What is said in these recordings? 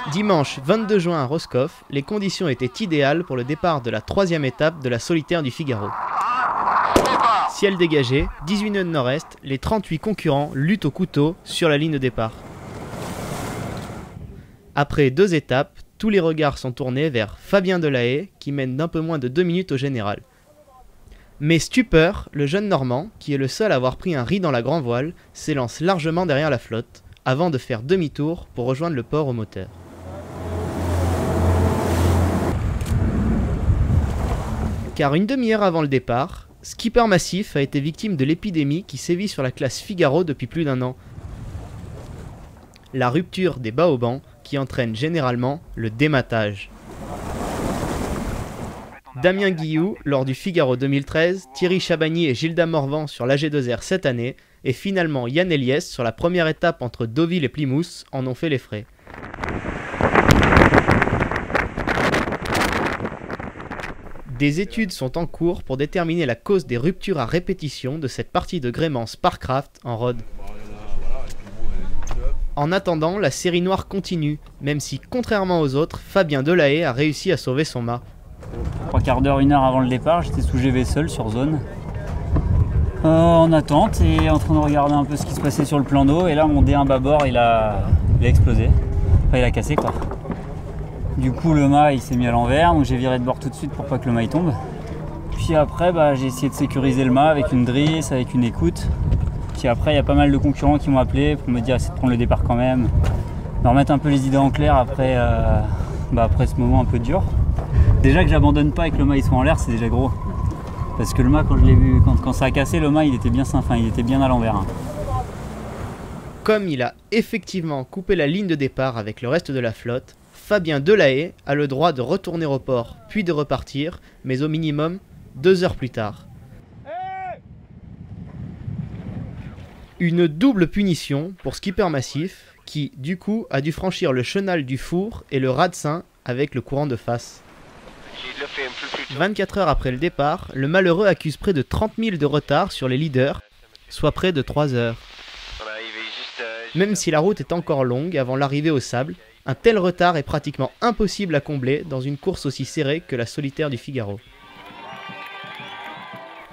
Dimanche 22 juin à Roscoff, les conditions étaient idéales pour le départ de la 3e étape de la Solitaire du Figaro. Ciel dégagé, 18 nœuds de nord-est, les 38 concurrents luttent au couteau sur la ligne de départ. Après 2 étapes, tous les regards sont tournés vers Fabien Delahaye qui mène d'un peu moins de 2 minutes au général. Mais stupeur, le jeune Normand, qui est le seul à avoir pris un riz dans la grand voile, s'élance largement derrière la flotte, avant de faire demi-tour pour rejoindre le port au moteur. Car une demi-heure avant le départ, Skipper Massif a été victime de l'épidémie qui sévit sur la classe Figaro depuis plus d'1 an. La rupture des baobans qui entraîne généralement le dématage. Damien Guillou lors du Figaro 2013, Thierry Chabagny et Gilda Morvan sur l'AG2R cette année, et finalement Yann Eliès sur la première étape entre Deauville et Plymouth en ont fait les frais. Des études sont en cours pour déterminer la cause des ruptures à répétition de cette partie de gréement Sparcraft en Rhôde. En attendant, la série noire continue, même si, contrairement aux autres, Fabien Delahaye a réussi à sauver son mât. 3 quarts d'heure, 1 heure avant le départ, j'étais sous GV seul sur zone. En attente et en train de regarder un peu ce qui se passait sur le plan d'eau. Et là, mon D1 bâbord, il a explosé. Enfin, il a cassé quoi. Du coup, le mât, il s'est mis à l'envers, donc j'ai viré de bord tout de suite pour pas que le mât il tombe. Puis après, j'ai essayé de sécuriser le mât avec une drisse, avec une écoute. Puis après, il y a pas mal de concurrents qui m'ont appelé pour me dire essaie de prendre le départ quand même, de remettre un peu les idées en clair après, après ce moment un peu dur. Déjà que j'abandonne pas et que le mât il soit en l'air, c'est déjà gros. Parce que le mât, quand je l'ai vu, quand ça a cassé, le mât il était bien enfin, il était bien à l'envers. Hein. Comme il a effectivement coupé la ligne de départ avec le reste de la flotte, Fabien Delahaye a le droit de retourner au port, puis de repartir, mais au minimum 2 heures plus tard. Une double punition pour Skipper Massif, qui, du coup, a dû franchir le chenal du Four et le Radecin avec le courant de face. 24 heures après le départ, le malheureux accuse près de 30 000 de retard sur les leaders, soit près de 3 heures. Même si la route est encore longue avant l'arrivée au sable, un tel retard est pratiquement impossible à combler dans une course aussi serrée que la Solitaire du Figaro.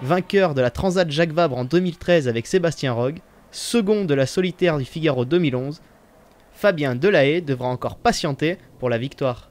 Vainqueur de la Transat Jacques Vabre en 2013 avec Sébastien Rogue, second de la Solitaire du Figaro 2011, Fabien Delahaye devra encore patienter pour la victoire.